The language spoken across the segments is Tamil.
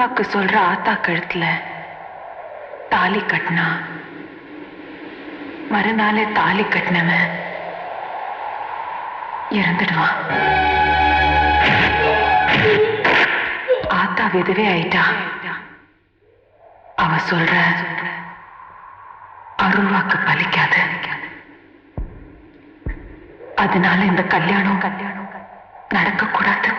அருள்வாக்கு சொல்ற ஆத்தா கழுத்துல தாலி கட்டினா மறுநாளே தாலி கட்டினவன் இறந்துடுவான். ஆத்தா விதவே ஆயிட்டா. அவ சொல்ற அருள்வாக்கு பலிக்காது. அதனால இந்த கல்யாணம் நடக்கக்கூடாது.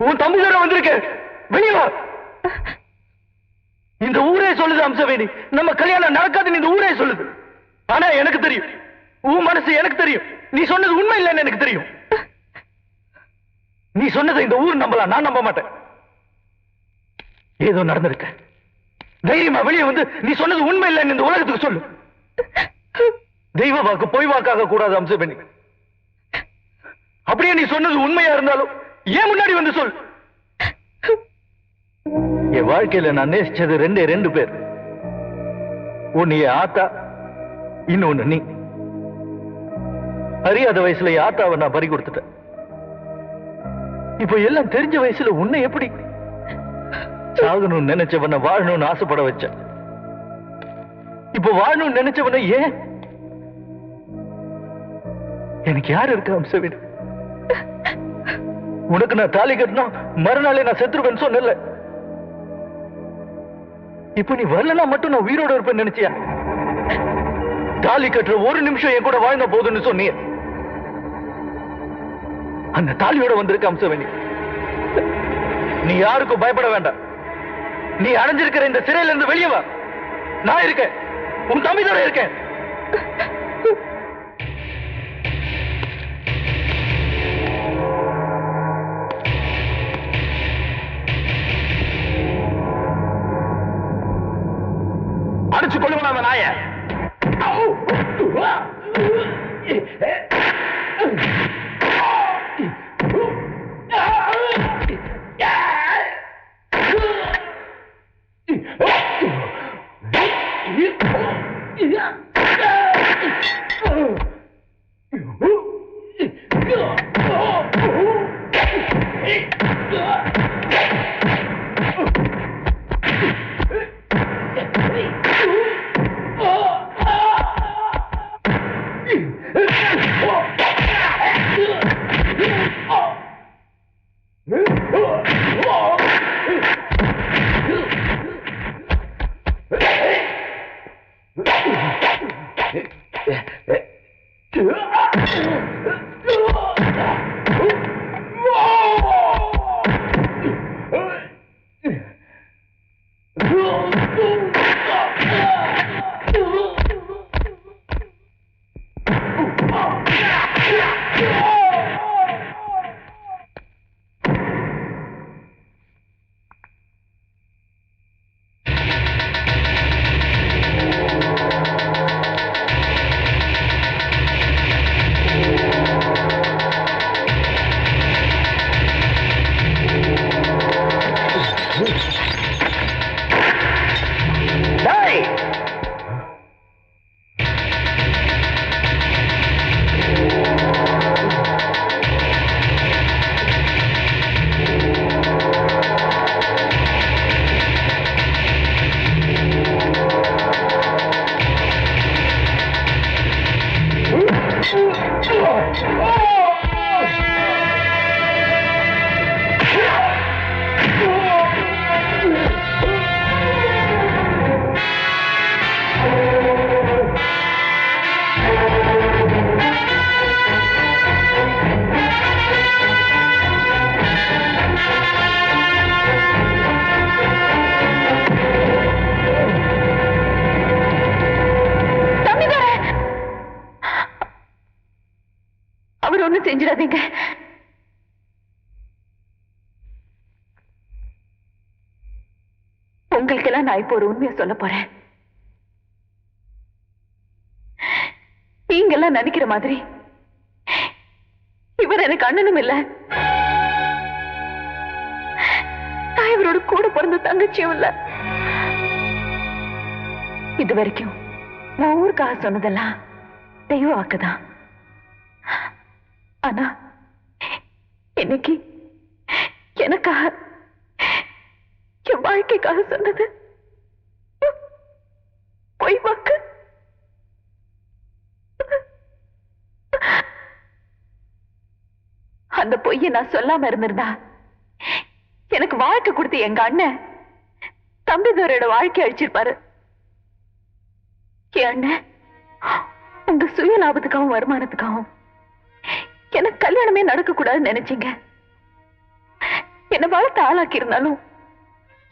உன் தம்பி தர வந்திருக்க, வெளியே வா. இந்த ஊரே சொல்லுது அம்சவேணி, நம்ம கல்யாணம் நடக்காதுன்னு இந்த ஊரே சொல்லுது. ஆனா எனக்கு தெரியும், உன் மனசு எனக்கு தெரியும், நீ சொன்னது உண்மை இல்லைன்னு எனக்கு தெரியும். நீ சொன்னதை இந்த ஊர் நம்பலாம், நான் நம்ப மாட்டேன். ஏதோ நடந்திருக்க, தைரியமா வெளியே வந்து நீ சொன்னது உண்மை இல்லைன்னு இந்த உலகத்துக்கு சொல்லு. தெய்வ வாக்கு பொய் வாக்காக கூடாது அம்சவேணி. அப்படியே நீ சொன்னது உண்மையா இருந்தாலும் ஏன் முன்னாடி வந்து சொல். என் வாழ்க்கையில நான் நேசிச்சது ரெண்டு பேர். ஒன்னு என் ஆத்தா, இன்னொன்னு நீ. அறியாத வயசுல என் ஆத்தாவை நான் பறி கொடுத்துட்டேன். இப்போ எல்லாம் தெரிஞ்ச வயசுல உன்னை எப்படி சாகணும்னு நினைச்சவன வாழணும்னு ஆசைப்பட வச்ச. இப்போ வாழணும்னு நினைச்சவன ஏன்? எனக்கு யாரு இருக்கா அம்சவேணி? உனக்கு நான் தாலி கட்டினா மறுநாளே நான் செத்துருவேன்னு சொன்னல. இப்ப நீ வரலனா மட்டும் நான் உயிரோட இருப்பேன்னு நினைச்சியா? தாலி கட்டுற ஒரு நிமிஷம் என் கூட வாழ்ந்த போதுன்னு சொன்னிய. அந்த தாலியோட வந்திருக்க அம்சவேணி. நீ யாருக்கும் பயப்பட வேண்டாம். நீ அடைஞ்சிருக்கிற இந்த சிறையில இருந்து வெளியே வா. நான் இருக்கேன், உன் தம்பிதோட இருக்கேன். அடிச்சு கொள்ளுங்களா அந்த நாய? அவர் ஒண்ணும் செஞ்சிடாதீங்க. உங்களுக்கெல்லாம் நான் இப்போ ஒரு உண்மையை சொல்ல போறேன். நீங்கெல்லாம் நினைக்கிற மாதிரி இவர் எனக்கு அண்ணனும் இல்ல, நான் இவரோட கூட பிறந்த தங்கச்சியும் இல்ல. இது வரைக்கும் நான் ஊருக்காக சொன்னதெல்லாம் தெய்வ வாக்குதான். ஆனா இன்னைக்கு எனக்காக, என் வாழ்க்கைக்காக சொன்னது பொய் வாக்கு. அந்த பொய்யை நான் சொல்லாம இருந்திருந்தா எனக்கு வாழ்க்கை கொடுத்து எங்க அண்ணன் தம்பிதோரோட வாழ்க்கை அழிச்சிருப்பாரு. என் அண்ணன் உங்க சுய லாபத்துக்காகவும் வருமானத்துக்காகவும் எனக்கு கல்யாணமே நடக்க கூடாதுன்னு நினைச்சீங்க. என்ன வளர்த்து ஆளாக்கி இருந்தாலும்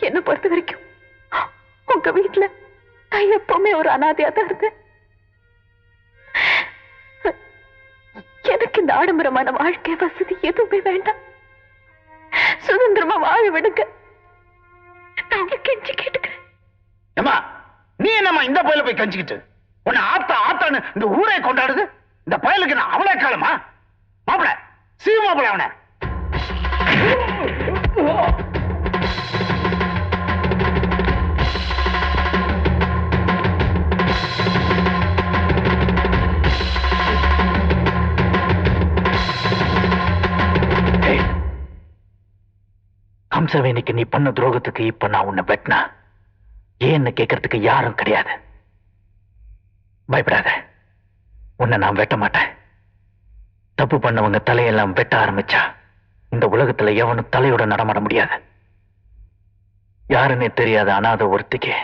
என்ன பொறுத்த வரைக்கும் உங்க வீட்டுல நான் எப்பவுமே ஒரு அனாதையா தான் இருந்தேன். எனக்கு இந்த ஆடம்பரமான வாழ்க்கை வசதி எதுவுமே வேண்டாம். சுதந்திரமா வாழ விடுங்க. நான் கெஞ்சி கேட்டுக்கிறேன். நீ என்னம்மா இந்த பயல போய் கஞ்சிக்கிட்டு உன்னை ஆத்தா ஆத்தான்னு இந்த ஊரே கொண்டாடுது? இந்த பயலுக்கு நான் அவளே காலமா? மாப்பிள சீமாப்பிள அவனை ஹம்சவேணிக்கு நீ பண்ண துரோகத்துக்கு இப்ப நான் உன்னை வெட்டினா ஏன்னு கேட்கறதுக்கு யாரும் கிடையாது. பயப்படாத, உன்னை நான் வெட்ட மாட்டேன். தப்பு பண்ணவங்க தலையெல்லாம் வெட்ட ஆரம்பிச்சா இந்த உலகத்துல எவனும் தலையோட நடமாட முடியாது. யாருன்னே தெரியாத அனாதை ஒருத்திக்கு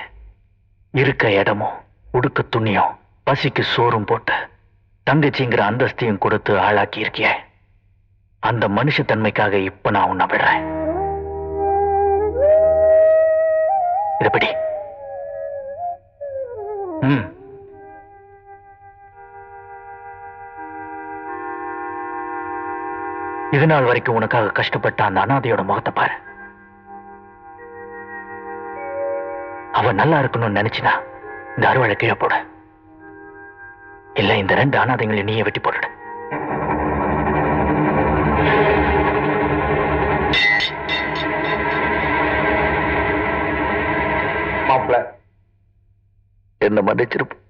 இருக்க இடமும் உடுக்க துணியும் பசிக்கு சோறும் போட்டு தங்கச்சிங்கிற அந்தஸ்தையும் கொடுத்து ஆளாக்கி இருக்கிய அந்த மனுஷத்தன்மைக்காக இப்ப நான் உன்னை விடுறேன். இதுபடி இது நாள் வரைக்கும் உனக்காக கஷ்டப்பட்ட அந்த அனாதையோட முகத்தை பாரு. அவ நல்லா இருக்கணும்னு நினைச்சினா இந்த அறுவடை கீழே போட, இல்ல இந்த ரெண்டு அனாதைங்களை நீயே வெட்டி போட்டுடு. மாப்பிள்ள என்ன மன்னிச்சிருப்போம்.